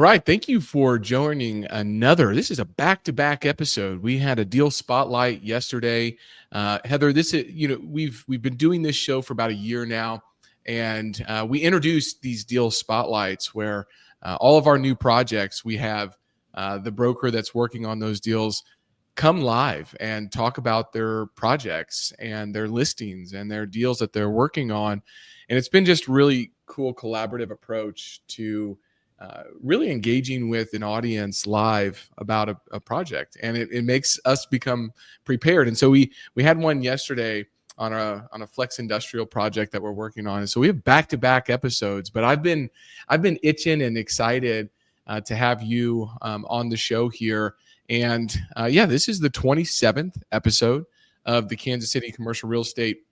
right. Thank you for joining another. This is a back-to-back episode. We had a deal spotlight yesterday. Heather, this is, we've been doing this show for about a year now, and we introduced these deal spotlights where all of our new projects, we have the broker that's working on those deals come live and talk about their projects and their listings and their deals that they're working on. And it's been just really cool collaborative approach to really engaging with an audience live about a project, and it makes us become prepared. And so we had one yesterday on a flex industrial project that we're working on, and so we have back-to-back episodes. But I've been itching and excited to have you on the show here. And this is the 27th episode of the Kansas City Commercial Real Estate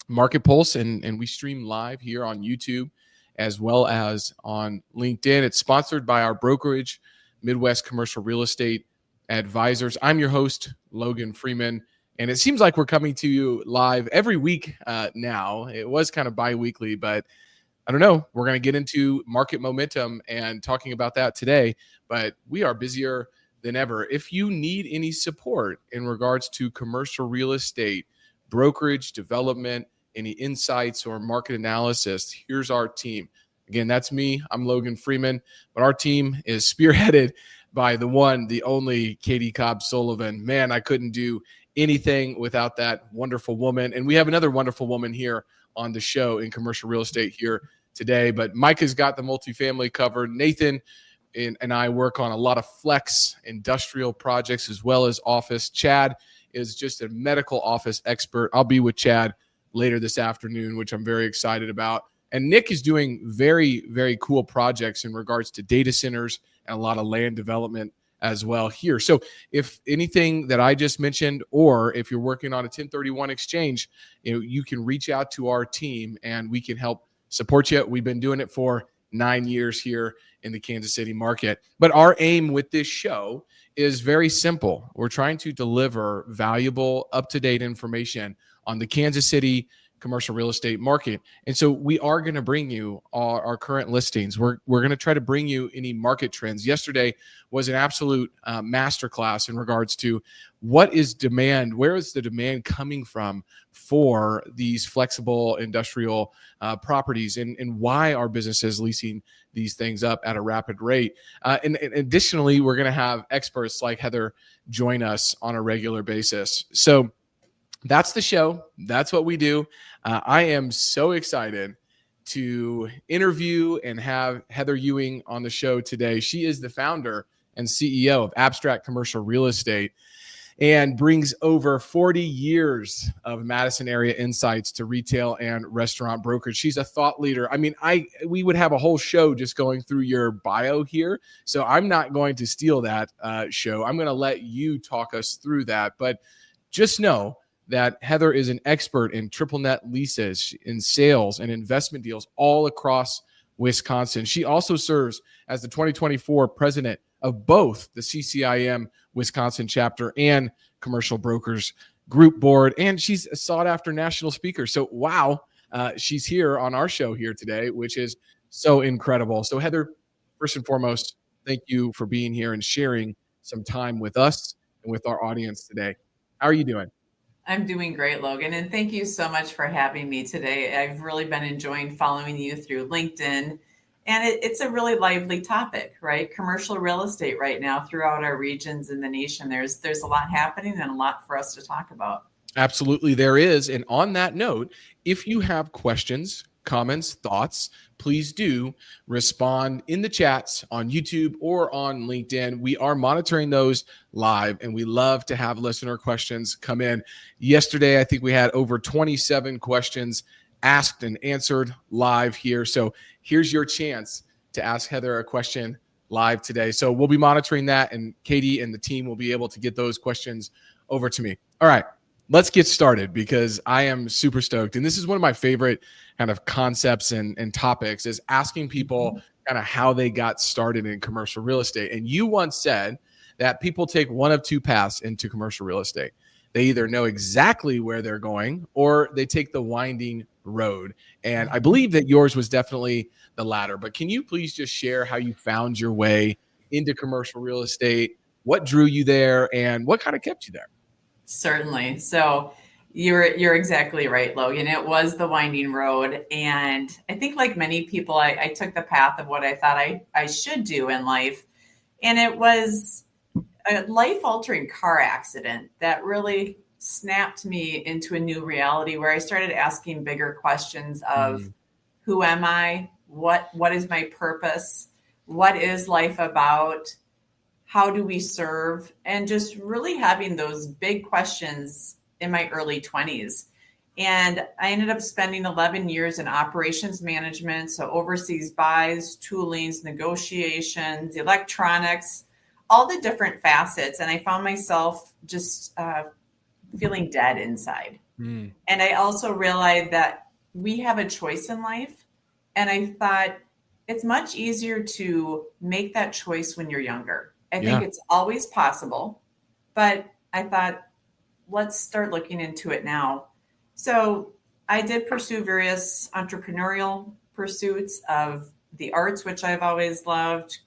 Market Pulse, and we stream live here on YouTube as well as on LinkedIn. It's sponsored by our brokerage, Midwest Commercial Real Estate Advisors. I'm your host, Logan Freeman, and it seems like we're coming to you live every week now. It was kind of bi-weekly, but I don't know. We're going to get into market momentum and talking about that today, but we are busier than ever. If you need any support in regards to commercial real estate, brokerage, development, any insights or market analysis, here's our team. Again, that's me. I'm Logan Freeman, but our team is spearheaded by the one, the only Katie Cobb Sullivan. Man, I couldn't do anything without that wonderful woman. And we have another wonderful woman here on the show in commercial real estate here today. But Mike has got the multifamily covered. Nathan and I work on a lot of flex industrial projects as well as office. Chad is just a medical office expert. I'll be with Chad later this afternoon, which I'm very excited about. And Nick is doing very, very cool projects in regards to data centers and a lot of land development as well here. So if anything that I just mentioned, or if you're working on a 1031 exchange, you can reach out to our team and we can help support you. We've been doing it for 9 years here in the Kansas City market. But our aim with this show is very simple. We're trying to deliver valuable, up-to-date information on the Kansas City commercial real estate market. And so we are going to bring you our current listings. We're going to try to bring you any market trends. Yesterday was an absolute masterclass in regards to what is demand, where is the demand coming from for these flexible industrial properties, and why are businesses leasing these things up at a rapid rate. And additionally, we're going to have experts like Heather join us on a regular basis. So that's the show. That's what we do. I am so excited to interview and have Heather Ewing on the show today. She is the founder and CEO of Abstract Commercial Real Estate and brings over 40 years of Madison area insights to retail and restaurant brokerage. She's a thought leader. I mean, we would have a whole show just going through your bio here. So I'm not going to steal that show. I'm going to let you talk us through that. But just know that Heather is an expert in triple net leases, in sales and investment deals all across Wisconsin. She also serves as the 2024 president of both the CCIM Wisconsin Chapter and Commercial Brokers Group Board, and she's a sought-after national speaker. So, wow, she's here on our show here today, which is so incredible. So, Heather, first and foremost, thank you for being here and sharing some time with us and with our audience today. How are you doing? I'm doing great, Logan, and thank you so much for having me today. I've really been enjoying following you through LinkedIn, and it's a really lively topic, right? Commercial real estate right now throughout our regions in the nation. There's a lot happening and a lot for us to talk about. Absolutely, there is. And on that note, if you have questions, comments, thoughts, please do respond in the chats on YouTube or on LinkedIn. We are monitoring those live, and we love to have listener questions come in. Yesterday, I think we had over 27 questions asked and answered live here. So here's your chance to ask Heather a question live today. So we'll be monitoring that, and Katie and the team will be able to get those questions over to me. All right. Let's get started because I am super stoked. And this is one of my favorite kind of concepts and topics is asking people kind of how they got started in commercial real estate. And you once said that people take one of two paths into commercial real estate. They either know exactly where they're going or they take the winding road. And I believe that yours was definitely the latter. But can you please just share how you found your way into commercial real estate? What drew you there and what kind of kept you there? Certainly. So you're exactly right, Logan. It was the winding road. And I think like many people, I took the path of what I thought I should do in life. And it was a life-altering car accident that really snapped me into a new reality where I started asking bigger questions of who am I? What is my purpose? What is life about? How do we serve? And just really having those big questions in my early 20s. And I ended up spending 11 years in operations management, so overseas buys, toolings, negotiations, electronics, all the different facets. And I found myself just feeling dead inside. And I also realized that we have a choice in life. And I thought it's much easier to make that choice when you're younger. I think it's always possible, but I thought, let's start looking into it now. So I did pursue various entrepreneurial pursuits of the arts, which I've always loved,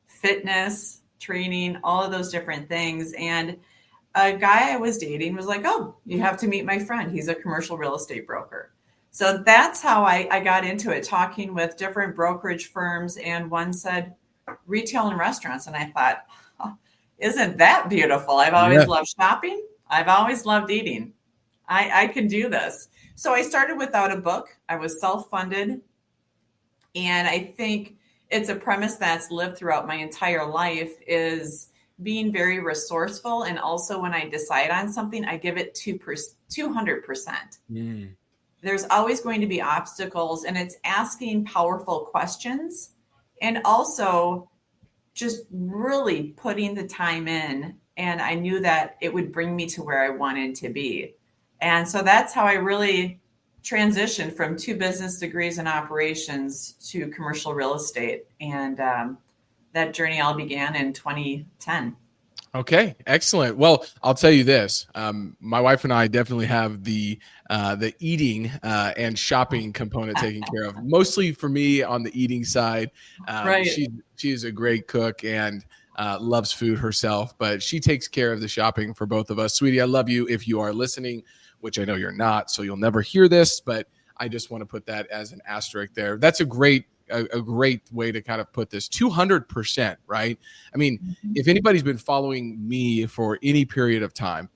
fitness, training, all of those different things. And a guy I was dating was like, oh, you have to meet my friend. He's a commercial real estate broker. So that's how I got into it, talking with different brokerage firms. And one said retail and restaurants. And I thought, oh, isn't that beautiful? I've always loved shopping. I've always loved eating. I can do this. So I started without a book. I was self-funded. And I think it's a premise that's lived throughout my entire life is being very resourceful. And also when I decide on something, I give it 200%. There's always going to be obstacles, and it's asking powerful questions and also just really putting the time in. And I knew that it would bring me to where I wanted to be. And so that's how I really transitioned from 2 business degrees in operations to commercial real estate. And that journey all began in 2010. Okay, excellent. Well, I'll tell you this: my wife and I definitely have the eating and shopping component taken care of. Mostly for me on the eating side. Right. She's a great cook and loves food herself, but she takes care of the shopping for both of us. Sweetie, I love you. If you are listening, which I know you're not, so you'll never hear this, but I just want to put that as an asterisk there. That's a great way to kind of put this 200%, right? I mean, if anybody's been following me for any period of time,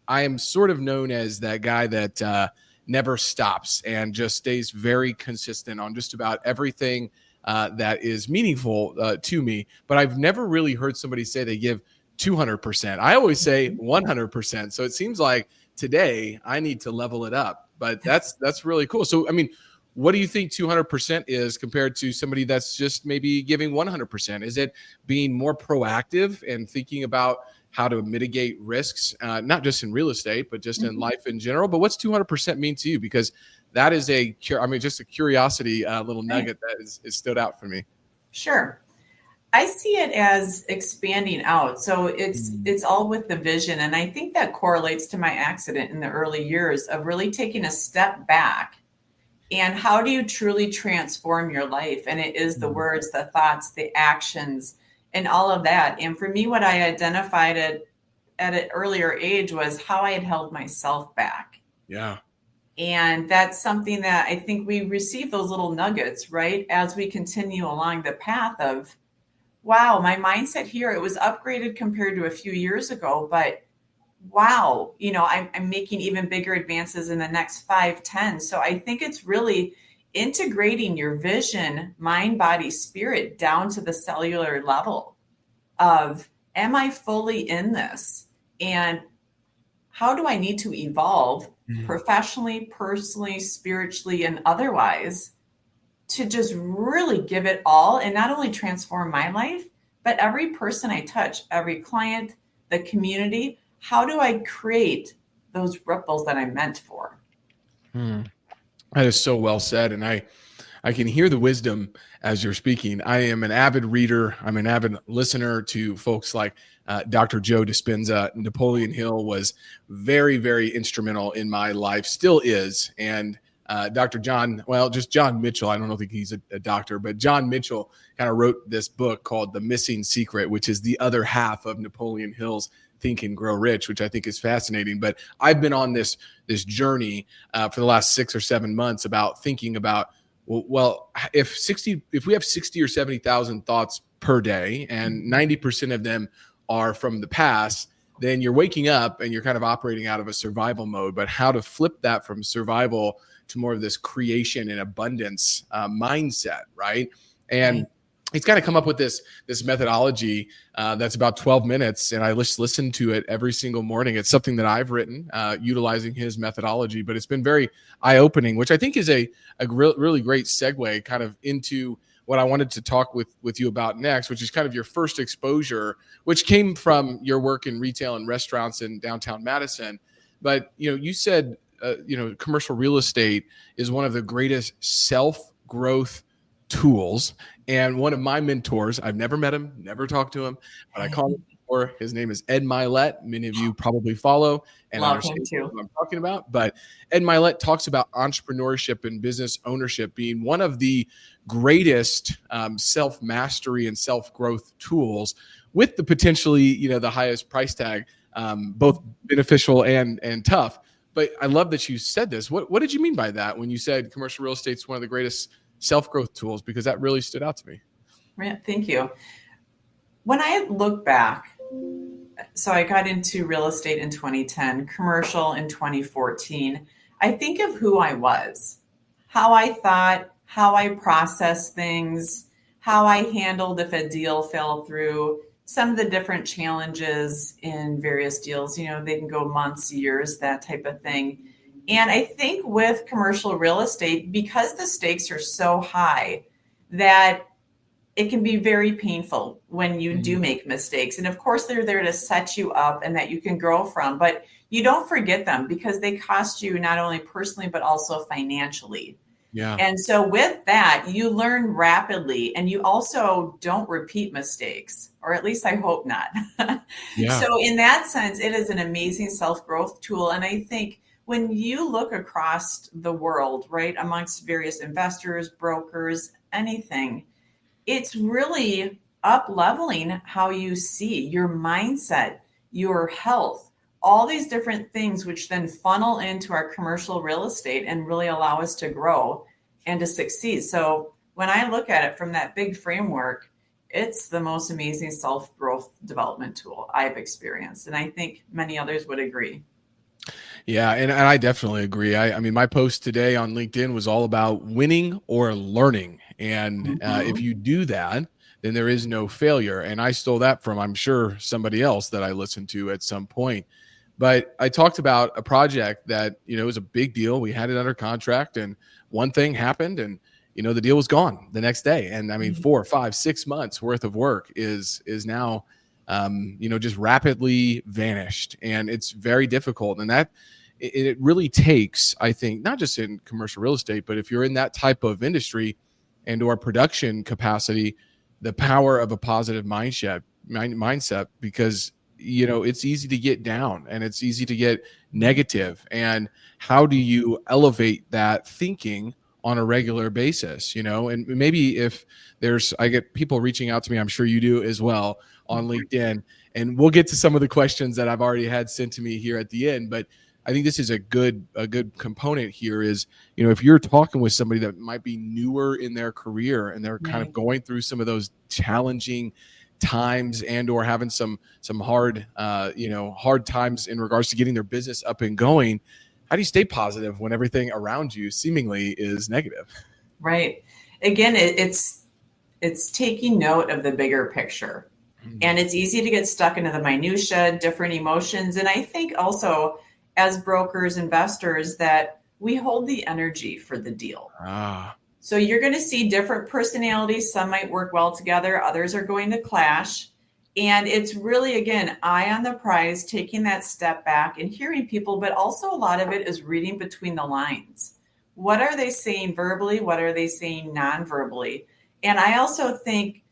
I am sort of known as that guy that never stops and just stays very consistent on just about everything that is meaningful to me. But I've never really heard somebody say they give 200%. I always say 100%. So it seems like today I need to level it up, but that's really cool. So, I mean, what do you think 200% is compared to somebody that's just maybe giving 100%? Is it being more proactive and thinking about how to mitigate risks, not just in real estate, but just in life in general? But what's 200% mean to you? Because that is just a curiosity little nugget that is stood out for me. Sure. I see it as expanding out. So it's all with the vision. And I think that correlates to my accident in the early years of really taking a step back. And how do you truly transform your life? And it is the words, the thoughts, the actions, and all of that. And for me, what I identified at an earlier age was how I had held myself back. Yeah. And that's something that I think we receive those little nuggets, right? As we continue along the path of, wow, my mindset here, it was upgraded compared to a few years ago, but wow, I'm making even bigger advances in the next 5, 10. So I think it's really integrating your vision, mind, body, spirit down to the cellular level of, am I fully in this? And how do I need to evolve professionally, personally, spiritually, and otherwise to just really give it all and not only transform my life, but every person I touch, every client, the community. How do I create those ripples that I'm meant for? That is so well said. And I I can hear the wisdom as you're speaking. I am an avid reader. I'm an avid listener to folks like Dr. Joe Dispenza. Napoleon Hill was very, very instrumental in my life, still is. And Dr. just John Mitchell. I don't think he's a doctor, but John Mitchell kind of wrote this book called The Missing Secret, which is the other half of Napoleon Hill's Think and Grow Rich, which I think is fascinating. But I've been on this journey for the last 6 or 7 months about thinking about, well, if we have 60 or 70,000 thoughts per day and 90% of them are from the past, then you're waking up and you're kind of operating out of a survival mode. But how to flip that from survival to more of this creation and abundance mindset, right? And he's kind of come up with this methodology that's about 12 minutes, and I just listen to it every single morning. It's something that I've written utilizing his methodology, but it's been very eye-opening, which I think is a really great segue kind of into what I wanted to talk with you about next, which is kind of your first exposure, which came from your work in retail and restaurants in downtown Madison. But you said commercial real estate is one of the greatest self-growth tools. And one of my mentors, I've never met him, never talked to him, but I call him mentor. His name is Ed Milet. Many of you probably follow and understand what I'm talking about. But Ed Milet talks about entrepreneurship and business ownership being one of the greatest self-mastery and self-growth tools, with the potentially, the highest price tag, both beneficial and tough. But I love that you said this. What did you mean by that when you said commercial real estate is one of the greatest self-growth tools? Because that really stood out to me. Right. Thank you. When I look back, so I got into real estate in 2010, commercial in 2014. I think of who I was, how I thought, how I processed things, how I handled if a deal fell through, some of the different challenges in various deals. They can go months, years, that type of thing. And I think with commercial real estate, because the stakes are so high, that it can be very painful when you do make mistakes. And of course, they're there to set you up and that you can grow from, but you don't forget them because they cost you not only personally, but also financially. Yeah. And so with that, you learn rapidly, and you also don't repeat mistakes, or at least I hope not. Yeah. So in that sense, it is an amazing self-growth tool. And I think when you look across the world, right, amongst various investors, brokers, anything, it's really up-leveling how you see your mindset, your health, all these different things, which then funnel into our commercial real estate and really allow us to grow and to succeed. So when I look at it from that big framework, it's the most amazing self-growth development tool I've experienced. And I think many others would agree. Yeah, and I definitely agree. I mean, my post today on LinkedIn was all about winning or learning. And if you do that, then there is no failure. And I stole that from, I'm sure, somebody else that I listened to at some point. But I talked about a project that, was a big deal. We had it under contract, and one thing happened, and, the deal was gone the next day. And I mean, 4, 5, 6 months worth of work is now, just rapidly vanished. And it's very difficult. And that it really takes, I think, not just in commercial real estate, but if you're in that type of industry and or production capacity, the power of a positive mindset, because it's easy to get down and it's easy to get negative. And how do you elevate that thinking on a regular basis? And maybe if I get people reaching out to me, I'm sure you do as well, on LinkedIn, and we'll get to some of the questions that I've already had sent to me here at the end. But I think this is a good component here is, if you're talking with somebody that might be newer in their career and they're kind of going through some of those challenging times and or having some hard times in regards to getting their business up and going, how do you stay positive when everything around you seemingly is negative? Right. Again, it's taking note of the bigger picture. And it's easy to get stuck into the minutia, different emotions. And I think also as brokers, investors, that we hold the energy for the deal. So you're going to see different personalities. Some might work well together. Others are going to clash. And it's really, again, eye on the prize, taking that step back and hearing people. But also a lot of it is reading between the lines. What are they saying verbally? What are they saying non-verbally? And I also think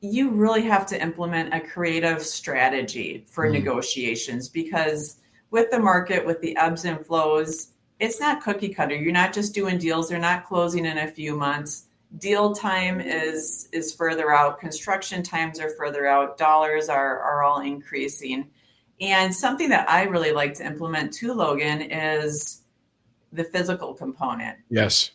you really have to implement a creative strategy for negotiations, because with the market, with the ebbs and flows, it's not cookie cutter. You're not just doing deals. They're not closing in a few months. Deal time is further out. Construction times are further out. Dollars are all increasing. And something that I really like to implement too, Logan, is the physical component. Yes.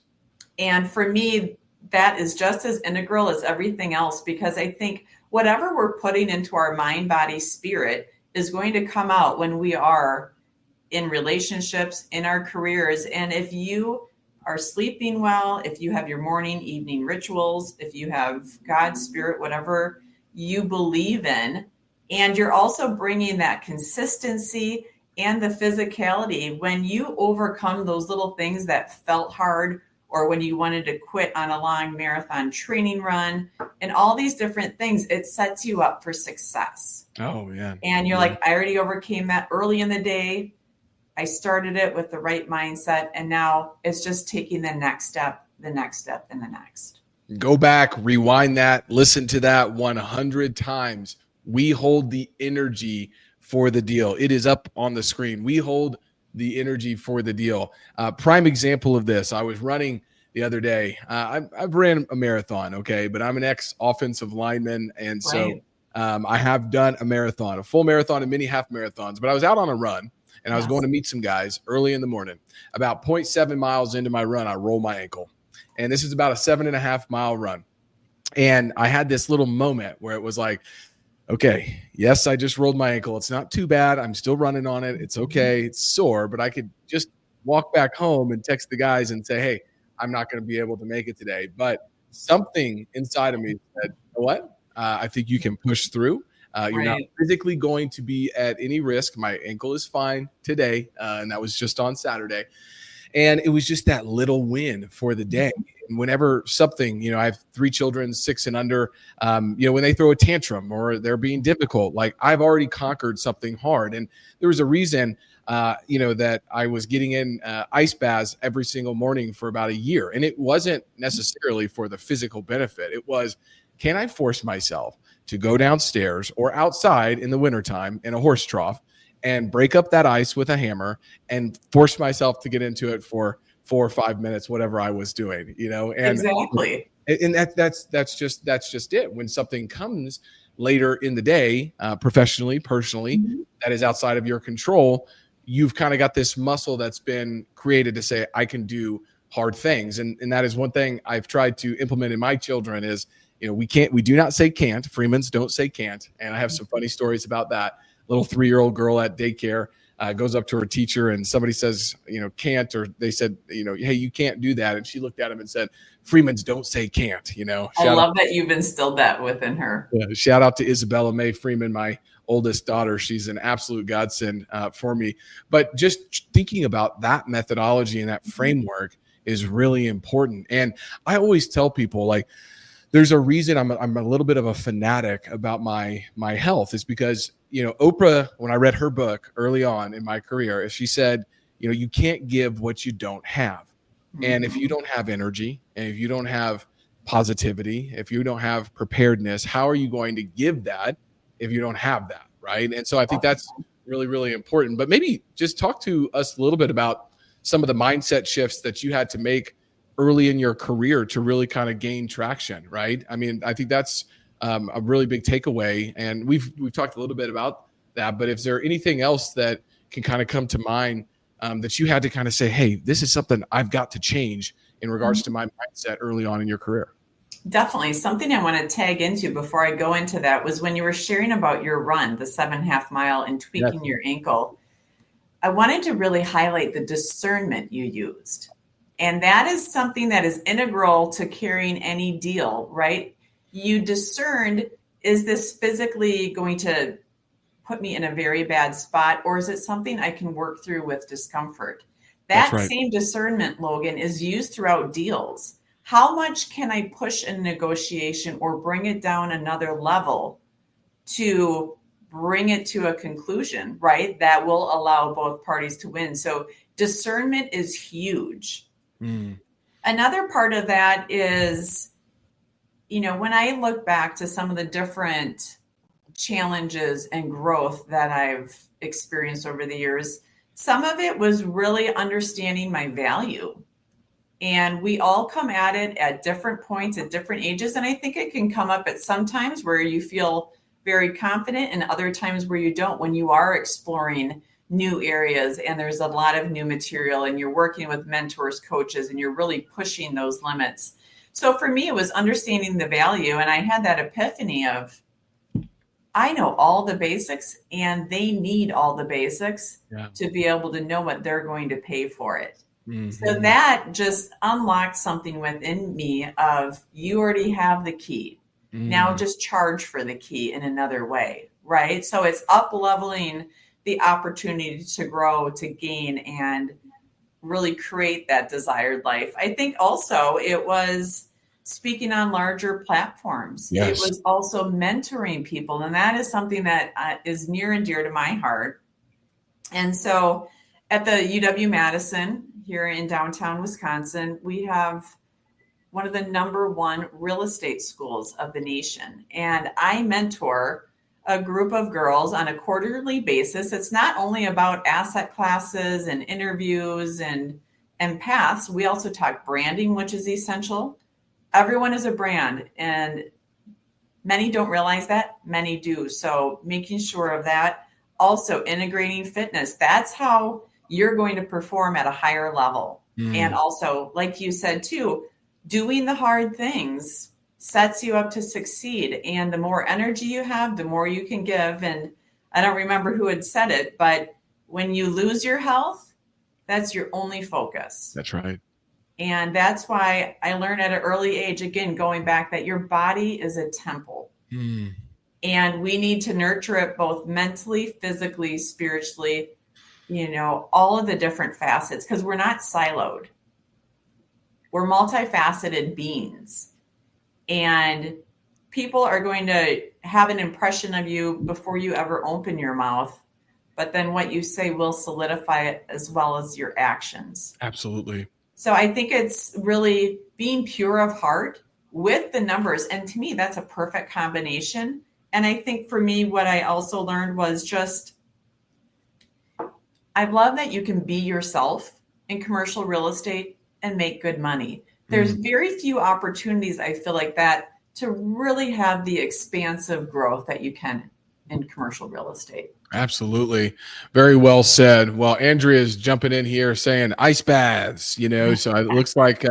And for me, that is just as integral as everything else, because I think whatever we're putting into our mind, body, spirit is going to come out when we are in relationships, in our careers. And if you are sleeping well, if you have your morning, evening rituals, if you have God's spirit, whatever you believe in, and you're also bringing that consistency and the physicality, when you overcome those little things that felt hard, or when you wanted to quit on a long marathon training run and all these different things, it sets you up for success. Oh, man. And you're like, I already overcame that early in the day. I started it with the right mindset. And now it's just taking the next step, the next step, and the next. Go back, rewind that, listen to that 100 times. We hold the energy for the deal. It is up on the screen. We hold the energy for the deal. Prime example of this, I was running the other day. I've ran a marathon, okay, but I'm an ex-offensive lineman, and so I have done a marathon, a full marathon and many half marathons, but I was out on a run, and I was going to meet some guys early in the morning. About 0.7 miles into my run, I rolled my ankle, and this is about a 7.5 mile run. And I had this little moment where it was like, okay, yes, I just rolled my ankle. It's not too bad. I'm still running on it. It's okay. It's sore, but I could just walk back home and text the guys and say, hey, I'm not going to be able to make it today. But something inside of me said, you know what? I think you can push through. You're not physically going to be at any risk. My ankle is fine today, and that was just on Saturday. And it was just that little win for the day. And whenever something, I have 3 children, 6 and under, when they throw a tantrum or they're being difficult, like I've already conquered something hard. And there was a reason, that I was getting in ice baths every single morning for about a year. And it wasn't necessarily for the physical benefit. It was, can I force myself to go downstairs or outside in the wintertime in a horse trough and break up that ice with a hammer and force myself to get into it for 4 or 5 minutes, whatever I was doing, and exactly. And that's just it. When something comes later in the day, professionally, personally, that is outside of your control, you've kind of got this muscle that's been created to say, I can do hard things. And that is one thing I've tried to implement in my children is, we do not say can't. Freemans don't say can't. And I have some funny stories about that. Little 3-year-old girl at daycare goes up to her teacher and somebody says, can't, or they said, hey, you can't do that. And she looked at him and said, Freemans don't say can't, I love that you've instilled that within her. Yeah, shout out to Isabella Mae Freeman, my oldest daughter. She's an absolute godsend for me. But just thinking about that methodology and that framework is really important. And I always tell people, like, there's a reason I'm a little bit of a fanatic about my health is because, Oprah, when I read her book early on in my career, she said, you can't give what you don't have. And if you don't have energy and if you don't have positivity, if you don't have preparedness, how are you going to give that if you don't have that? Right. And so I think that's really, really important. But maybe just talk to us a little bit about some of the mindset shifts that you had to make early in your career to really kind of gain traction, right? I mean, I think that's a really big takeaway. And we've talked a little bit about that, but if there anything else that can kind of come to mind that you had to kind of say, hey, this is something I've got to change in regards to my mindset early on in your career? Definitely. Something I want to tag into before I go into that was when you were sharing about your run, the 7.5 mile and tweaking your ankle. I wanted to really highlight the discernment you used. And that is something that is integral to carrying any deal, right? You discerned, is this physically going to put me in a very bad spot, or is it something I can work through with discomfort? That same discernment, Logan, is used throughout deals. How much can I push in negotiation or bring it down another level to bring it to a conclusion, right? That will allow both parties to win. So discernment is huge. Mm. Another part of that is, when I look back to some of the different challenges and growth that I've experienced over the years, some of it was really understanding my value. And we all come at it at different points, at different ages. And I think it can come up at some times where you feel very confident and other times where you don't, when you are exploring new areas and there's a lot of new material and you're working with mentors, coaches, and you're really pushing those limits. So for me, it was understanding the value. And I had that epiphany of, I know all the basics and they need all the basics to be able to know what they're going to pay for it. Mm-hmm. So that just unlocked something within me of, you already have the key. Now just charge for the key in another way, right? So it's up leveling the opportunity to grow, to gain, and really create that desired life. I think also it was speaking on larger platforms. Yes. It was also mentoring people. And that is something that is near and dear to my heart. And so at the UW Madison here in downtown Wisconsin, we have one of the #1 real estate schools of the nation. And I mentor a group of girls on a quarterly basis. It's not only about asset classes and interviews and paths. We also talk branding, which is essential. Everyone is a brand, and many don't realize that, many do. So making sure of that. Also integrating fitness. That's how you're going to perform at a higher level. And also, like you said too, doing the hard things sets you up to succeed. And the more energy you have, the more you can give. And I don't remember who had said it, but when you lose your health, that's your only focus. That's right. And that's why I learned at an early age, again, going back, that your body is a temple. And we need to nurture it both mentally, physically, spiritually, all of the different facets, because we're not siloed. We're multifaceted beings. And people are going to have an impression of you before you ever open your mouth. But then what you say will solidify it, as well as your actions. Absolutely. So I think it's really being pure of heart with the numbers. And to me, that's a perfect combination. And I think for me, what I also learned was just, I love that you can be yourself in commercial real estate and make good money. There's very few opportunities, I feel like, that to really have the expansive growth that you can in commercial real estate. Absolutely. Very well said. Well, Andrea's jumping in here saying ice baths, so it looks like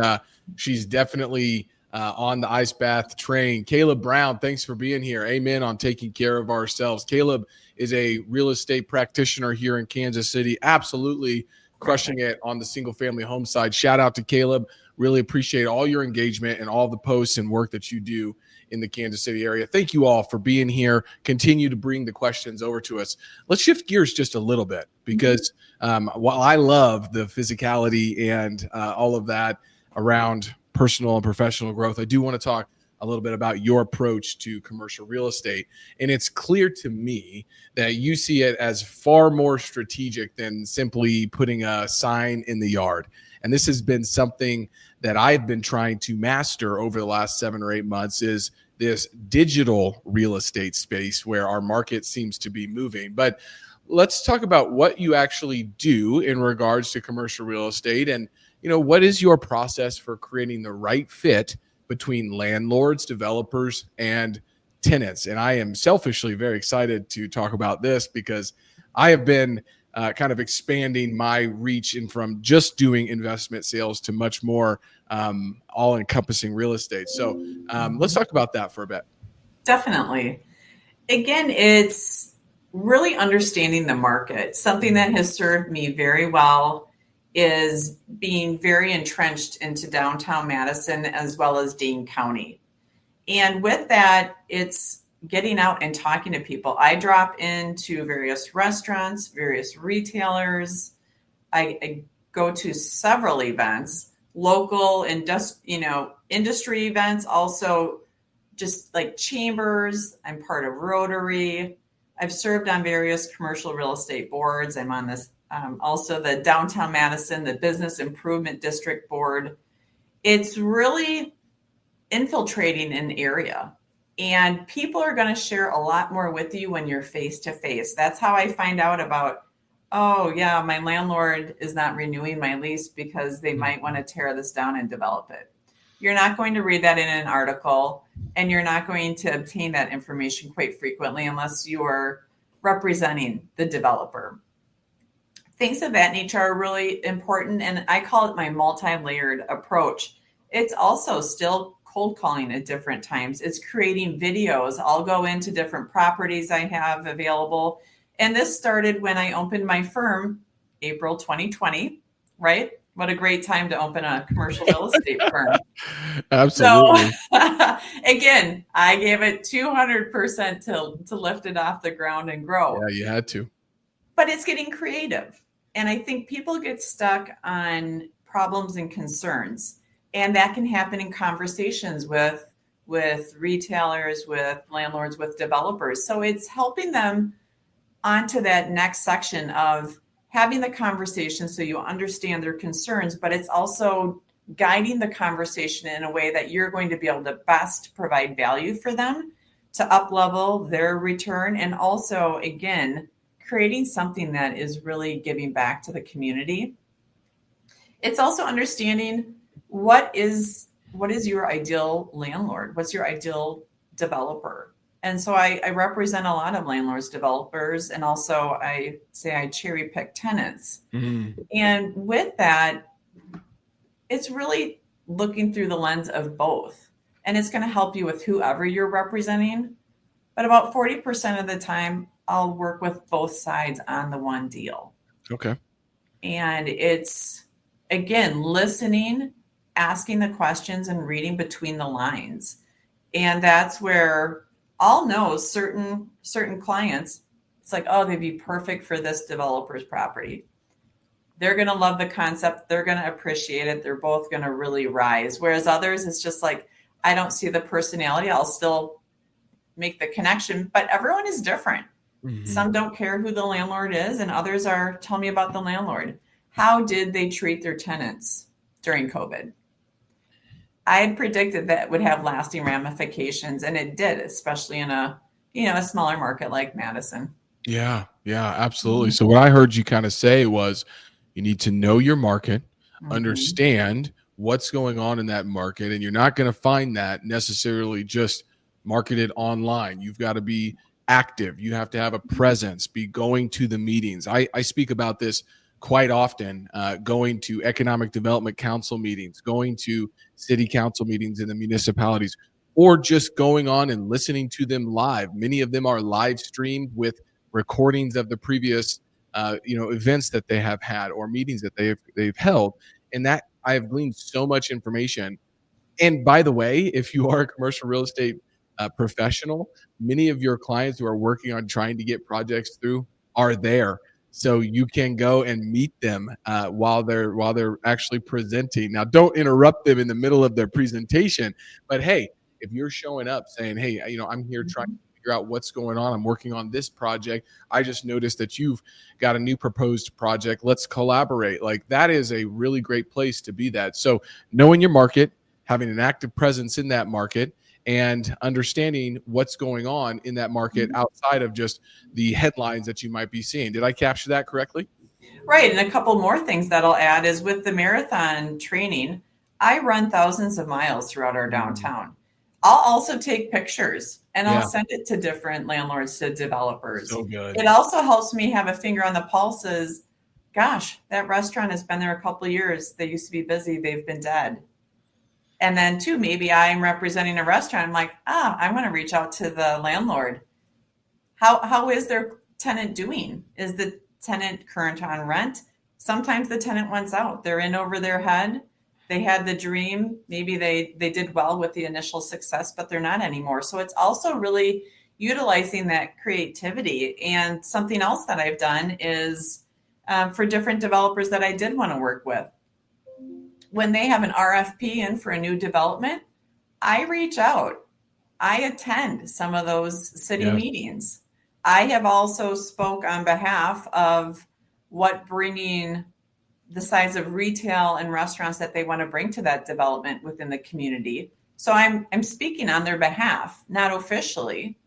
she's definitely on the ice bath train. Caleb Brown, thanks for being here. Amen on taking care of ourselves. Caleb is a real estate practitioner here in Kansas City. Absolutely crushing it on the single family home side. Shout out to Caleb. Really appreciate all your engagement and all the posts and work that you do in the Kansas City area. Thank you all for being here. Continue to bring the questions over to us. Let's shift gears just a little bit, because while I love the physicality and all of that around personal and professional growth, I do want to talk a little bit about your approach to commercial real estate. And it's clear to me that you see it as far more strategic than simply putting a sign in the yard. And this has been something that I've been trying to master over the last 7 or 8 months, is this digital real estate space where our market seems to be moving. But let's talk about what you actually do in regards to commercial real estate, and what is your process for creating the right fit between landlords, developers, and tenants. And I am selfishly very excited to talk about this, because I have been kind of expanding my reach and from just doing investment sales to much more all-encompassing real estate. So let's talk about that for a bit. Definitely. Again, it's really understanding the market. Something that has served me very well is being very entrenched into downtown Madison as well as Dane County. And with that, it's getting out and talking to people. I drop into various restaurants, various retailers. I go to several events, local industry events, also just like chambers. I'm part of Rotary. I've served on various commercial real estate boards. I'm on this, also the Downtown Madison, the Business Improvement District Board. It's really infiltrating an area. And people are going to share a lot more with you when you're face to face. That's how I find out about, oh, yeah, my landlord is not renewing my lease because they might want to tear this down and develop it. You're not going to read that in an article, and you're not going to obtain that information quite frequently unless you are representing the developer. Things of that nature are really important, and I call it my multi-layered approach. It's also still cold calling at different times. It's creating videos. I'll go into different properties I have available. And this started when I opened my firm, April 2020, right? What a great time to open a commercial real estate firm. Absolutely. So again, I gave it 200% to lift it off the ground and grow. Yeah, you had to. But it's getting creative. And I think people get stuck on problems and concerns. And that can happen in conversations with retailers, with landlords, with developers. So it's helping them onto that next section of having the conversation so you understand their concerns, but it's also guiding the conversation in a way that you're going to be able to best provide value for them to up-level their return, and also, again, creating something that is really giving back to the community. It's also understanding what is your ideal landlord? What's your ideal developer? And so I represent a lot of landlords, developers, and also I cherry pick tenants. Mm-hmm. And with that, it's really looking through the lens of both. And it's going to help you with whoever you're representing. But about 40% of the time, I'll work with both sides on the one deal. Okay. And it's, again, listening, asking the questions, and reading between the lines. And that's where I'll know certain clients, it's like, oh, they'd be perfect for this developer's property. They're going to love the concept. They're going to appreciate it. They're both going to really rise. Whereas others, it's just like, I don't see the personality. I'll still make the connection, but everyone is different. Mm-hmm. Some don't care who the landlord is, and others are, tell me about the landlord. How did they treat their tenants during COVID? I had predicted that would have lasting ramifications, and it did, especially in a smaller market like Madison. Yeah, absolutely. Mm-hmm. So what I heard you kind of say was you need to know your market, mm-hmm. understand what's going on in that market, and you're not going to find that necessarily just marketed online. You've got to be active. You have to have a presence, be going to the meetings. I speak about this quite often, going to economic development council meetings, going to city council meetings in the municipalities, or just going on and listening to them live. Many of them are live streamed with recordings of the previous events that they have had or meetings that they've held. And that I have gleaned so much information. And by the way, if you are a commercial real estate professional, many of your clients who are working on trying to get projects through are there. So you can go and meet them while they're actually presenting. Now, don't interrupt them in the middle of their presentation. But hey, if you're showing up saying, "Hey, I'm here trying to figure out what's going on. I'm working on this project. I just noticed that you've got a new proposed project. Let's collaborate." Like, that is a really great place to be that. So knowing your market, having an active presence in that market, and understanding what's going on in that market outside of just the headlines that you might be seeing. Did I capture that correctly? Right. And a couple more things that I'll add is with the marathon training, I run thousands of miles throughout our downtown. I'll also take pictures and I'll send it to different landlords, to developers. So good. It also helps me have a finger on the pulse is, gosh, that restaurant has been there a couple of years. They used to be busy. They've been dead. And then too, maybe I'm representing a restaurant. I'm like, I'm going to reach out to the landlord. How is their tenant doing? Is the tenant current on rent? Sometimes the tenant wants out. They're in over their head. They had the dream. Maybe they did well with the initial success, but they're not anymore. So it's also really utilizing that creativity. And something else that I've done is for different developers that I did want to work with. When they have an RFP in for a new development, I reach out. I attend some of those city meetings. I have also spoke on behalf of what bringing the size of retail and restaurants that they want to bring to that development within the community. So I'm speaking on their behalf, not officially,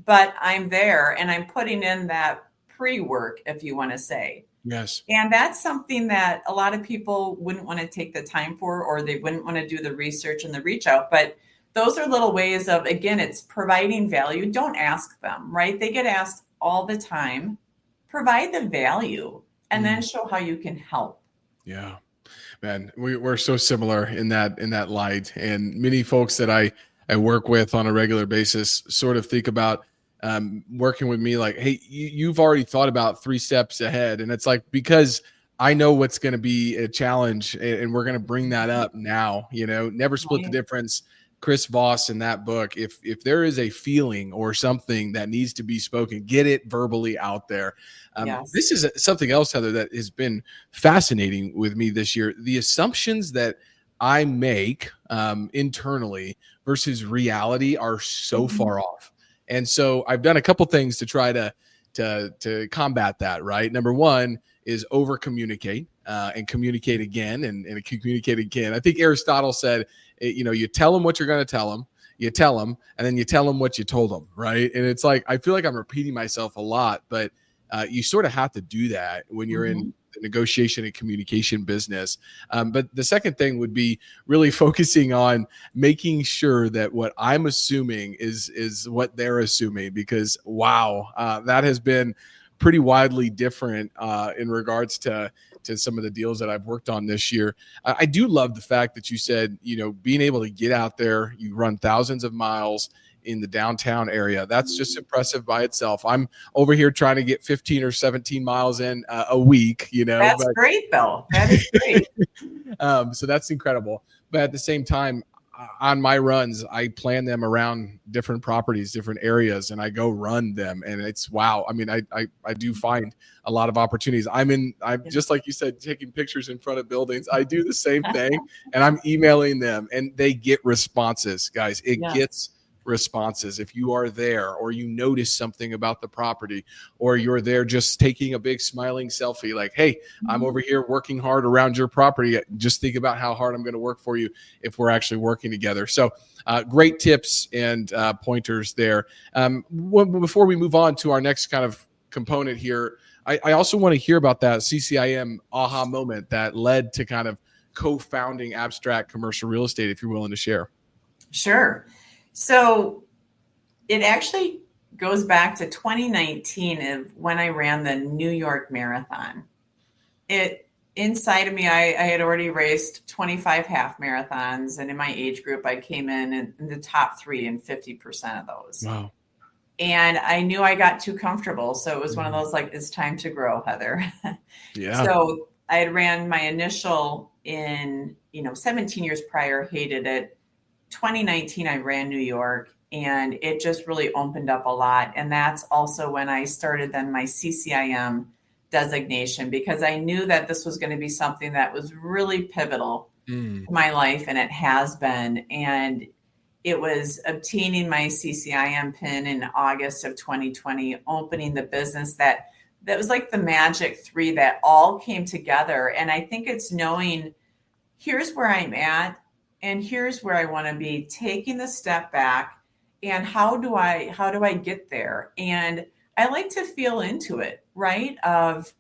but I'm there and I'm putting in that pre-work, if you want to say. Yes. And that's something that a lot of people wouldn't want to take the time for, or they wouldn't want to do the research and the reach out. But those are little ways of, again, it's providing value. Don't ask them, right? They get asked all the time. Provide the value and then show how you can help. Yeah, man, we're so similar in that light. And many folks that I work with on a regular basis sort of think about working with me like, hey, you've already thought about 3 steps ahead. And it's like, because I know what's going to be a challenge and we're going to bring that up now, never split the difference. Chris Voss in that book, if there is a feeling or something that needs to be spoken, get it verbally out there. Yes. This is something else, Heather, that has been fascinating with me this year. The assumptions that I make internally versus reality are so far off. And so I've done a couple things to try to combat that, right? Number one is over communicate and communicate again and communicate again. I think Aristotle said, you tell them what you're going to tell them, you tell them, and then you tell them what you told them, right? And it's like, I feel like I'm repeating myself a lot, but you sort of have to do that when you're in the negotiation and communication business. But the second thing would be really focusing on making sure that what I'm assuming is what they're assuming, because wow, that has been pretty widely different in regards to some of the deals that I've worked on this year. I do love the fact that you said, being able to get out there, you run thousands of miles in the downtown area. That's just impressive by itself. I'm over here trying to get 15 or 17 miles in a week, That's great though. That is great. So that's incredible. But at the same time, on my runs, I plan them around different properties, different areas, and I go run them. And it's wow. I mean, I do find a lot of opportunities. I'm just like you said, taking pictures in front of buildings. I do the same thing, and I'm emailing them, and they get responses, guys. It gets responses. If you are there or you notice something about the property, or you're there just taking a big smiling selfie like, hey, I'm over here working hard around your property. Just think about how hard I'm going to work for you if we're actually working together. So great tips and pointers there. Before we move on to our next kind of component here, I also want to hear about that CCIM aha moment that led to kind of co-founding Abstract Commercial Real Estate, if you're willing to share. Sure. So it actually goes back to 2019 of when I ran the New York Marathon. Inside of me, I had already raced 25 half marathons, and in my age group, I came in the top 3 in 50% of those. Wow. And I knew I got too comfortable. So it was one of those, like, it's time to grow, Heather. Yeah. So I had ran my initial in, 17 years prior, hated it. 2019, I ran New York, and it just really opened up a lot. And that's also when I started then my CCIM designation, because I knew that this was going to be something that was really pivotal to my life, and it has been. And it was obtaining my CCIM pin in August of 2020, opening the business that was like the magic 3 that all came together. And I think it's knowing, here's where I'm at, and here's where I want to be, taking the step back, and how do I get there? And I like to feel into it, right? Of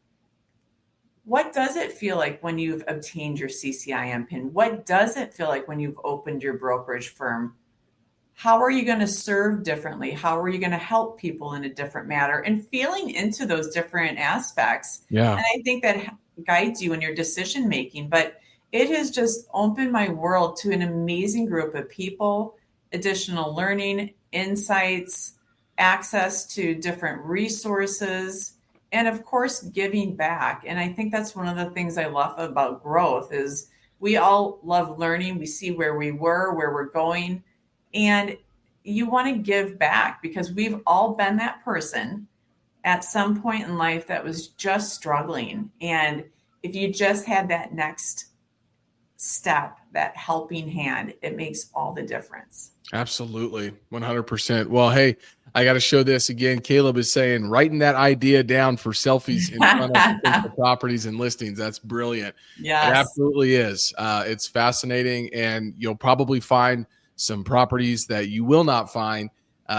what does it feel like when you've obtained your CCIM pin? What does it feel like when you've opened your brokerage firm? How are you going to serve differently? How are you going to help people in a different manner? And feeling into those different aspects. Yeah. And I think that guides you in your decision making. But it has just opened my world to an amazing group of people, additional learning, insights, access to different resources, and of course, giving back. And I think that's one of the things I love about growth is we all love learning. We see where we were, where we're going, and you want to give back, because we've all been that person at some point in life that was just struggling. And if you just had that next step, that helping hand, it makes all the difference. Absolutely. 100%. Well, hey, I got to show this again. Caleb is saying, writing that idea down for selfies in front of potential properties and listings. That's brilliant. It Yes. absolutely is. It's fascinating, and you'll probably find some properties that you will not find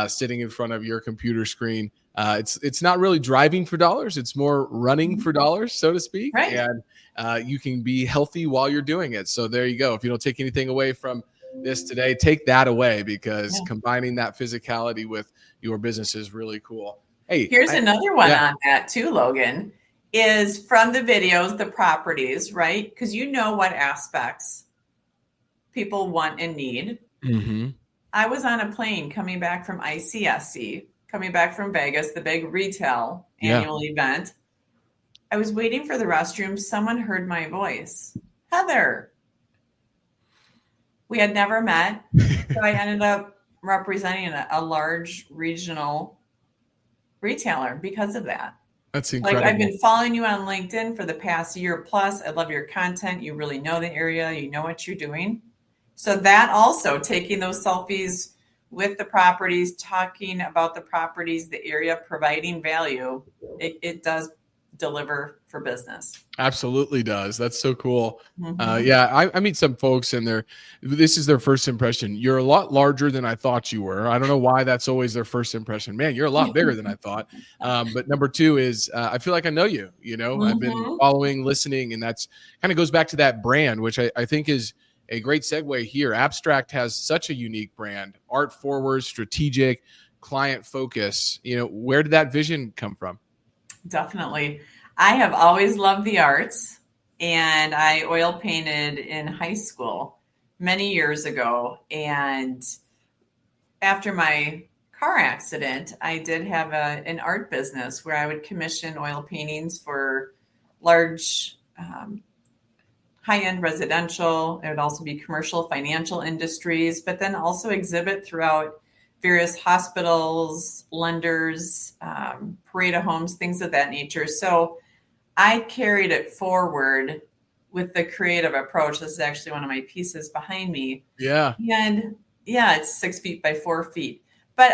sitting in front of your computer screen. It's not really driving for dollars. It's more running for dollars, so to speak. Right. And you can be healthy while you're doing it. So there you go. If you don't take anything away from this today, take that away, because combining that physicality with your business is really cool. Hey, here's another one on that too, Logan, is from the videos, the properties, right? Because you know what aspects people want and need. Mm-hmm. I was on a plane coming back from ICSC, coming back from Vegas, the big retail annual event. I was waiting for the restroom. Someone heard my voice. Heather. We had never met. So I ended up representing a large regional retailer because of that. That's incredible. Like, I've been following you on LinkedIn for the past year plus. I love your content. You really know the area. You know what you're doing. So that also, taking those selfies with the properties, talking about the properties, the area, providing value, it does deliver for business. Absolutely does. That's so cool. Mm-hmm. I meet some folks, and this is their first impression. You're a lot larger than I thought you were. I don't know why that's always their first impression. Man, you're a lot bigger than I thought. But number two is I feel like I know you. I've been following, listening, and that's kind of goes back to that brand, which I think is a great segue here. Abstract has such a unique brand, art forward, strategic, client focus. Where did that vision come from? Definitely. I have always loved the arts, and I oil painted in high school many years ago. And after my car accident, I did have an art business where I would commission oil paintings for large, high-end residential. It would also be commercial, financial industries, but then also exhibit throughout various hospitals, lenders, parade of homes, things of that nature. So I carried it forward with the creative approach. This is actually one of my pieces behind me. Yeah. And it's 6 feet by 4 feet. But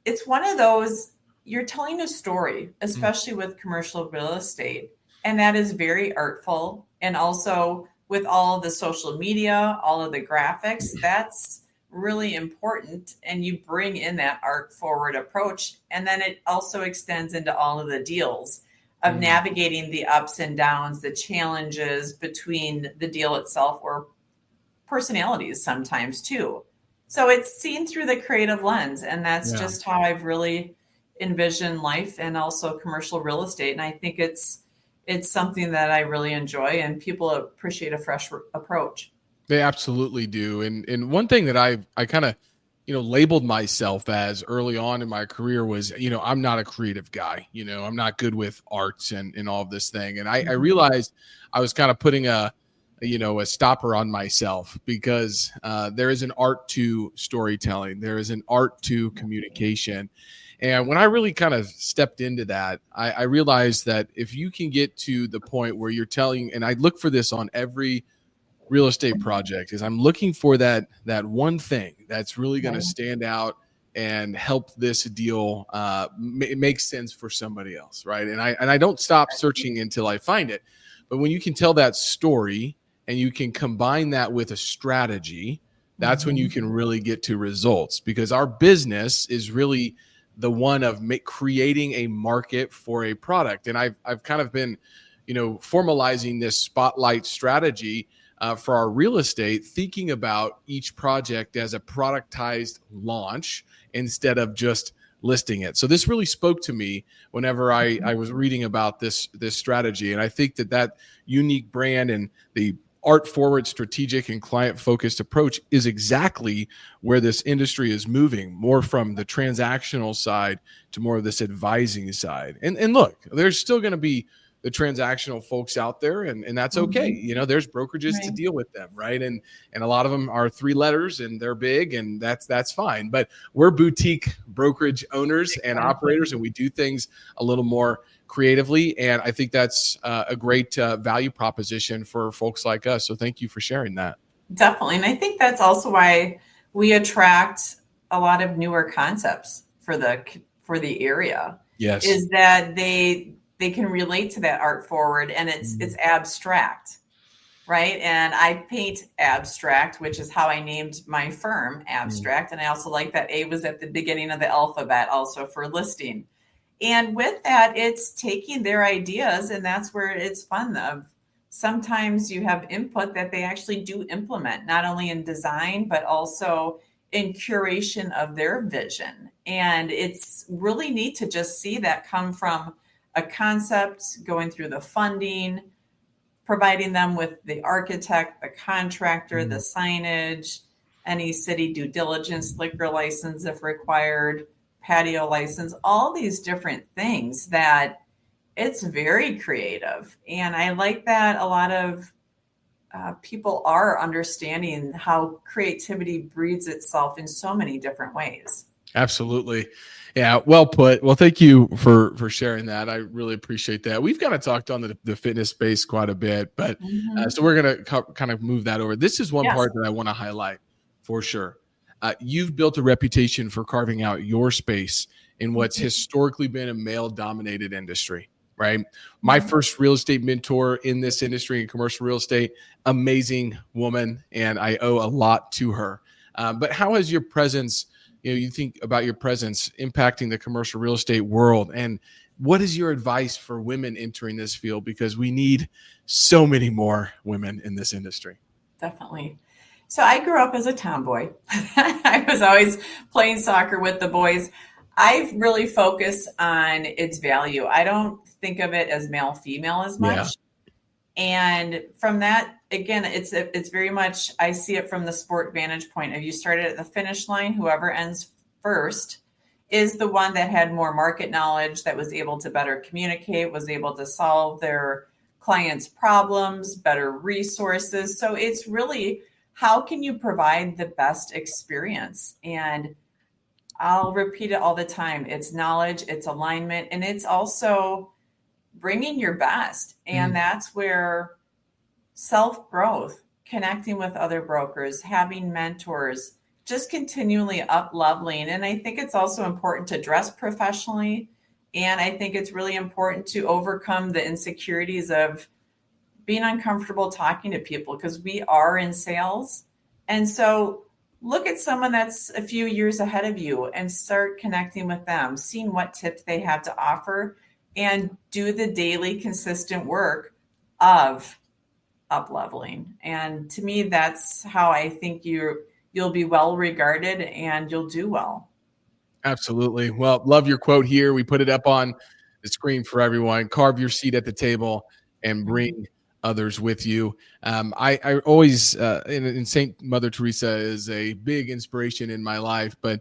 it's one of those, you're telling a story, especially with commercial real estate. And that is very artful. And also with all of the social media, all of the graphics, that's really important. And you bring in that art forward approach. And then it also extends into all of the deals of navigating the ups and downs, the challenges between the deal itself, or personalities sometimes too. So it's seen through the creative lens. And that's just how I've really envisioned life and also commercial real estate. And I think it's something that I really enjoy, and people appreciate a fresh approach. They absolutely do. And one thing that I kind of, labeled myself as early on in my career was, I'm not a creative guy. I'm not good with arts and all of this thing. And I realized I was kind of putting a stopper on myself, because there is an art to storytelling. There is an art to communication. And when I really kind of stepped into that, I realized that if you can get to the point where you're telling, and I look for this on every real estate project, is I'm looking for that one thing that's really going to stand out and help this deal make sense for somebody else, right? And I don't stop searching until I find it. But when you can tell that story and you can combine that with a strategy, that's when you can really get to results, because our business is really the one of creating a market for a product. And I've kind of been, formalizing this spotlight strategy for our real estate, thinking about each project as a productized launch instead of just listing it. So this really spoke to me whenever I was reading about this strategy. And I think that unique brand and the art forward, strategic, and client focused approach is exactly where this industry is moving, more from the transactional side to more of this advising side. And look, there's still going to be the transactional folks out there, and that's okay. There's brokerages to deal with them, right? And a lot of them are 3 letters and they're big, and that's fine. But we're boutique brokerage owners and operators, and we do things a little more creatively. And I think that's a great value proposition for folks like us. So thank you for sharing that. Definitely. And I think that's also why we attract a lot of newer concepts for the area. Yes. Is that they can relate to that art forward, and it's abstract, right? And I paint abstract, which is how I named my firm Abstract. And I also like that A was at the beginning of the alphabet also for listing. And with that, it's taking their ideas, and that's where it's fun. Sometimes you have input that they actually do implement, not only in design, but also in curation of their vision. And it's really neat to just see that come from a concept, going through the funding, providing them with the architect, the contractor, the signage, any city due diligence, liquor license if required, patio license, all these different things that it's very creative. And I like that a lot of people are understanding how creativity breeds itself in so many different ways. Absolutely. Yeah. Well put. Well, thank you for sharing that. I really appreciate that. We've kind of talked on the fitness space quite a bit, but so we're going to kind of move that over. This is one Yes. part that I want to highlight for sure. You've built a reputation for carving out your space in what's historically been a male dominated industry, right? My first real estate mentor in this industry in commercial real estate, amazing woman, and I owe a lot to her. But how has your presence, you think about your presence impacting the commercial real estate world, and what is your advice for women entering this field? Because we need so many more women in this industry. Definitely. So I grew up as a tomboy. I was always playing soccer with the boys. I really focus on its value. I don't think of it as male female as much. Yeah. And from that, again, it's very much, I see it from the sport vantage point. If you started at the finish line, whoever ends first is the one that had more market knowledge, that was able to better communicate, was able to solve their clients' problems, better resources. So it's really, how can you provide the best experience? And I'll repeat it all the time. It's knowledge, it's alignment, and it's also bringing your best. And that's where self-growth, connecting with other brokers, having mentors, just continually up-leveling. And I think it's also important to dress professionally. And I think it's really important to overcome the insecurities of being uncomfortable talking to people, because we are in sales. And so look at someone that's a few years ahead of you and start connecting with them, seeing what tips they have to offer, and do the daily consistent work of up-leveling. And to me, that's how I think you'll be well regarded and you'll do well. Absolutely. Well, love your quote here. We put it up on the screen for everyone. Carve your seat at the table and bring others with you. I always, in Saint Mother Teresa is a big inspiration in my life, but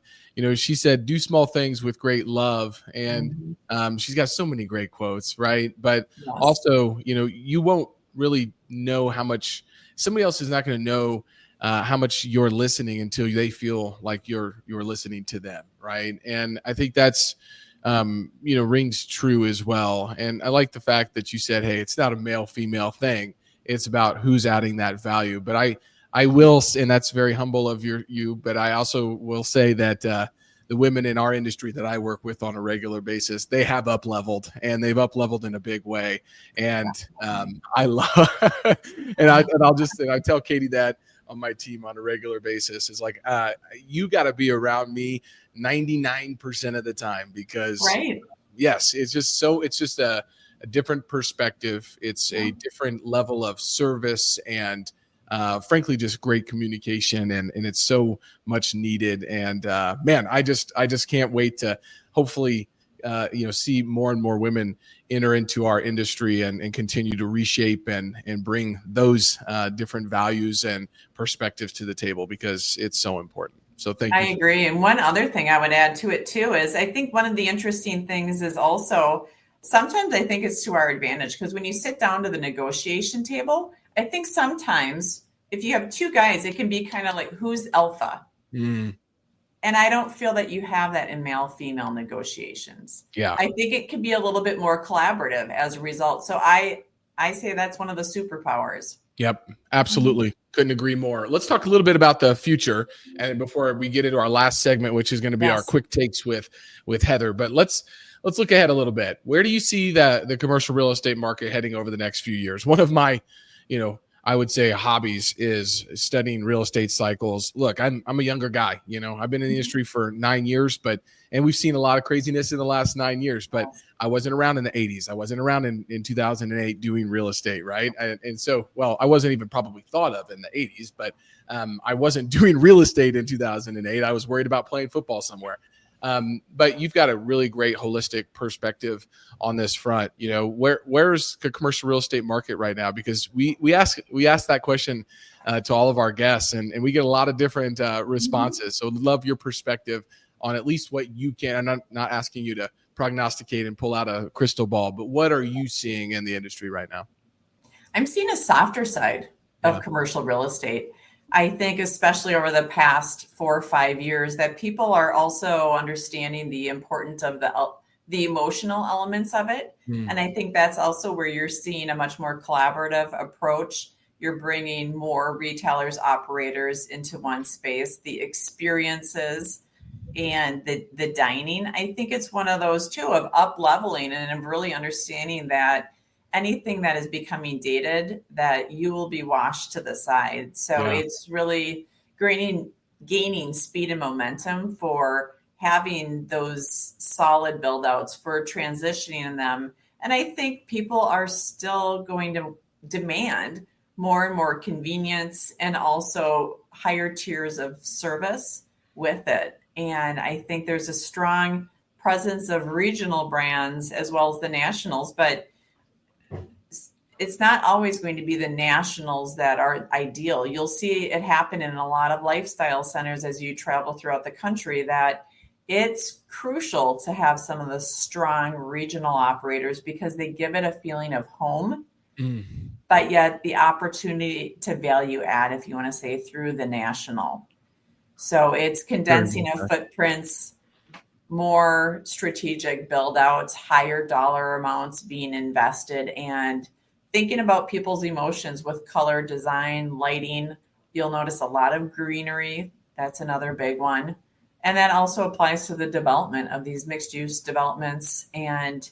she said, do small things with great love. And she's got so many great quotes, right? But also, you won't really know how much somebody else is not going to know how much you're listening until they feel like you're listening to them, right? And I think that's rings true as well. And I like the fact that you said, hey, it's not a male female thing, it's about who's adding that value. But I will, and that's very humble of you, but I also will say that the women in our industry that I work with on a regular basis, they have up-leveled, and they've up-leveled in a big way. And I love, and I tell Katie that on my team on a regular basis is like, you got to be around me 99% of the time, because yes, it's just a different perspective. It's a different level of service and frankly, just great communication, and it's so much needed. And man, I just can't wait to hopefully see more and more women enter into our industry and continue to reshape and bring those different values and perspectives to the table, because it's so important. So thank you. I agree. And one other thing I would add to it too is I think one of the interesting things is also sometimes I think it's to our advantage, because when you sit down to the negotiation table, I think sometimes if you have two guys, it can be kind of like, who's alpha? And I don't feel that you have that in male-female negotiations. Yeah. I think it can be a little bit more collaborative as a result. So I I say that's one of the superpowers. Yep, absolutely. Couldn't agree more. Let's talk a little bit about the future, and before we get into our last segment, which is going to be our Yes. quick takes with Heather. But let's look ahead a little bit. Where do you see the commercial real estate market heading over the next few years? One of my, I would say hobbies is studying real estate cycles. Look, I'm a younger guy. I've been in the industry for 9 years, and we've seen a lot of craziness in the last 9 years. But I wasn't around in the 80s. I wasn't around in 2008 doing real estate, right? And so, well, I wasn't even probably thought of in the 80s, but I wasn't doing real estate in 2008. I was worried about playing football somewhere. But you've got a really great holistic perspective on this front. Where's the commercial real estate market right now? Because we ask that question to all of our guests, and we get a lot of different responses. So love your perspective on at least what you can. I'm not asking you to prognosticate and pull out a crystal ball, but what are you seeing in the industry right now? I'm seeing a softer side of commercial real estate. I think especially over the past 4 or 5 years that people are also understanding the importance of the emotional elements of it. And I think that's also where you're seeing a much more collaborative approach. You're bringing more retailers, operators into one space, the experiences and the dining. I think it's one of those too of up leveling and of really understanding that anything that is becoming dated, that you will be washed to the side. So it's really gaining speed and momentum for having those solid build outs, for transitioning them. And I think people are still going to demand more and more convenience and also higher tiers of service with it. And I think there's a strong presence of regional brands as well as the nationals, but it's not always going to be the nationals that are ideal. You'll see it happen in a lot of lifestyle centers as you travel throughout the country, that it's crucial to have some of the strong regional operators because they give it a feeling of home, but yet the opportunity to value add, if you want to say, through the national. So it's condensing of footprints, more strategic build outs, higher dollar amounts being invested, and thinking about people's emotions with color, design, lighting. You'll notice a lot of greenery. That's another big one. And that also applies to the development of these mixed use developments. And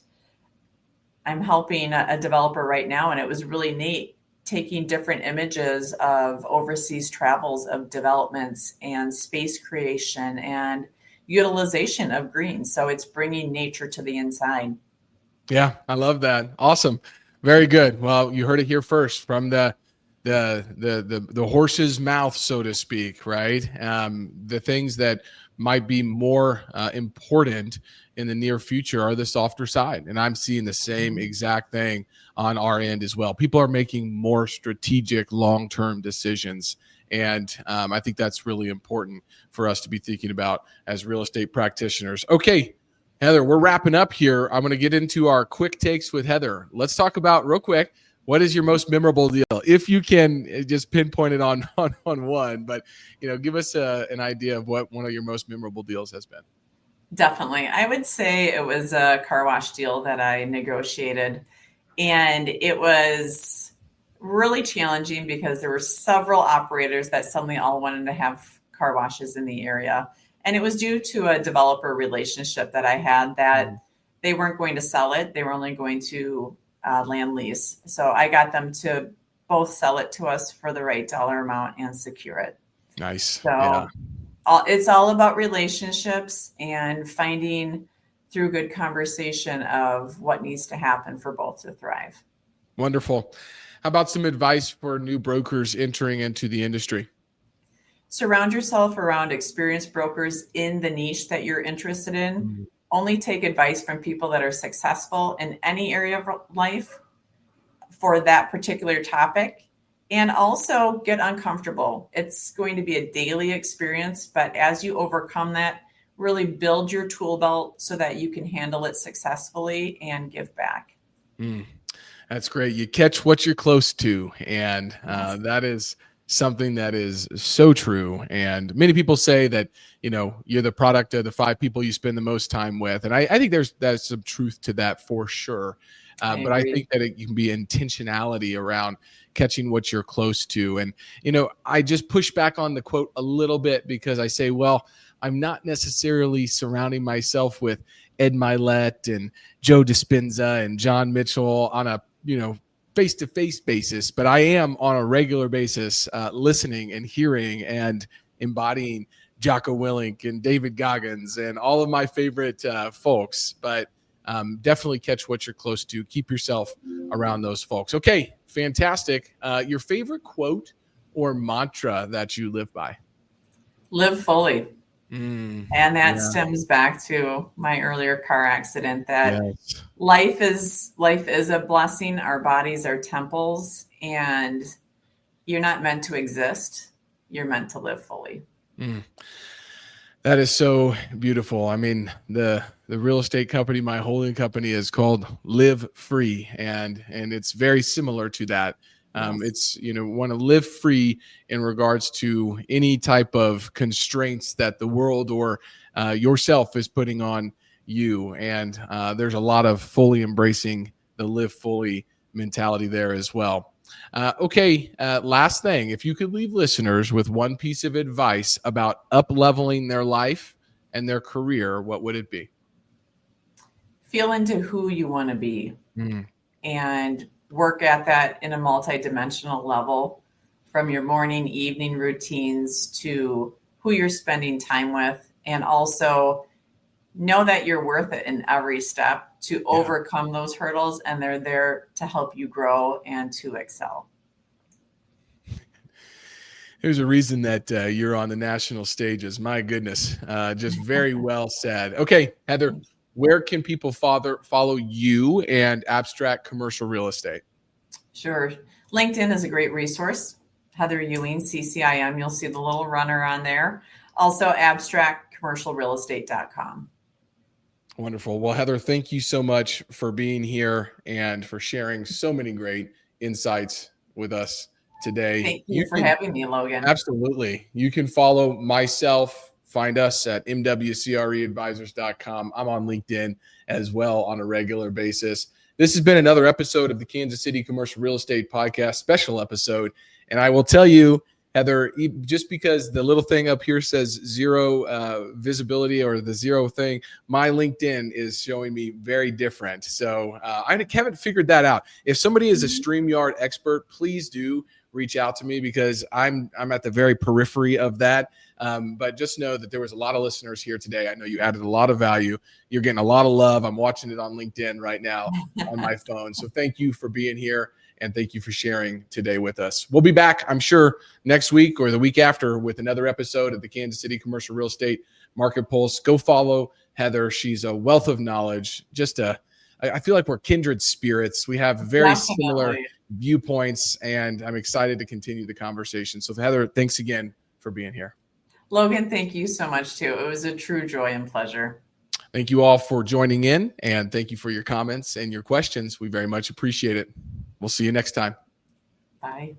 I'm helping a developer right now, and it was really neat taking different images of overseas travels of developments and space creation and utilization of green. So it's bringing nature to the inside. Yeah, I love that. Awesome. Very good. Well, you heard it here first from the horse's mouth, so to speak, right? The things that might be more important in the near future are the softer side. And I'm seeing the same exact thing on our end as well. People are making more strategic long-term decisions. And I think that's really important for us to be thinking about as real estate practitioners. Okay, Heather, we're wrapping up here. I'm going to get into our quick takes with Heather. Let's talk about real quick, what is your most memorable deal? If you can just pinpoint it on one, but give us an idea of what one of your most memorable deals has been. Definitely. I would say it was a car wash deal that I negotiated, and it was really challenging because there were several operators that suddenly all wanted to have car washes in the area. And it was due to a developer relationship that I had that they weren't going to sell it. They were only going to land lease. So I got them to both sell it to us for the right dollar amount and secure it. Nice. So it's all about relationships and finding through good conversation of what needs to happen for both to thrive. Wonderful. How about some advice for new brokers entering into the industry? Surround yourself around experienced brokers in the niche that you're interested in. Only take advice from people that are successful in any area of life for that particular topic. And also get uncomfortable. It's going to be a daily experience, but as you overcome that, really build your tool belt so that you can handle it successfully and give back. That's great. You catch what you're close to. And that is something that is so true. And many people say that, you're the product of the 5 people you spend the most time with. And I think there's some truth to that for sure. But I think that it can be intentionality around catching what you're close to. And, I just push back on the quote a little bit because I say, well, I'm not necessarily surrounding myself with Ed Milet and Joe Dispenza and John Mitchell on a, face-to-face basis, but I am on a regular basis listening and hearing and embodying Jocko Willink and David Goggins and all of my favorite folks. But definitely catch what you're close to. Keep yourself around those folks. Okay, fantastic. Your favorite quote or mantra that you live by? Live fully. And that stems back to my earlier car accident that life is a blessing. Our bodies are temples, and you're not meant to exist. You're meant to live fully. That is so beautiful. I mean, the real estate company, my holding company, is called Live Free, and it's very similar to that. It's, want to live free in regards to any type of constraints that the world or yourself is putting on you. And there's a lot of fully embracing the live fully mentality there as well. Last thing, if you could leave listeners with one piece of advice about up-leveling their life and their career, what would it be? Feel into who you want to be and work at that in a multidimensional level, from your morning, evening routines to who you're spending time with, and also know that you're worth it in every step to overcome those hurdles, and they're there to help you grow and to excel. There's a reason that you're on the national stages. My goodness, just very well said. Okay, Heather, where can people follow you and Abstract Commercial Real Estate? Sure. LinkedIn is a great resource. Heather Ewing, CCIM. You'll see the little runner on there. Also, abstractcommercialrealestate.com. Wonderful. Well, Heather, thank you so much for being here and for sharing so many great insights with us today. Thank you for having me, Logan. Absolutely. You can follow myself, find us at mwcreadvisors.com. I'm on LinkedIn as well on a regular basis. This has been another episode of the Kansas City Commercial Real Estate Podcast, special episode. And I will tell you, Heather, just because the little thing up here says zero visibility or the zero thing, my LinkedIn is showing me very different. So I haven't figured that out. If somebody is a StreamYard expert, please do reach out to me because I'm at the very periphery of that. But just know that there was a lot of listeners here today. I know you added a lot of value. You're getting a lot of love. I'm watching it on LinkedIn right now on my phone. So thank you for being here. And thank you for sharing today with us. We'll be back, I'm sure, next week or the week after with another episode of the Kansas City Commercial Real Estate Market Pulse. Go follow Heather. She's a wealth of knowledge. I feel like we're kindred spirits. We have very similar viewpoints, and I'm excited to continue the conversation. So Heather, thanks again for being here. Logan, thank you so much too. It was a true joy and pleasure. Thank you all for joining in, and thank you for your comments and your questions. We very much appreciate it. We'll see you next time. Bye.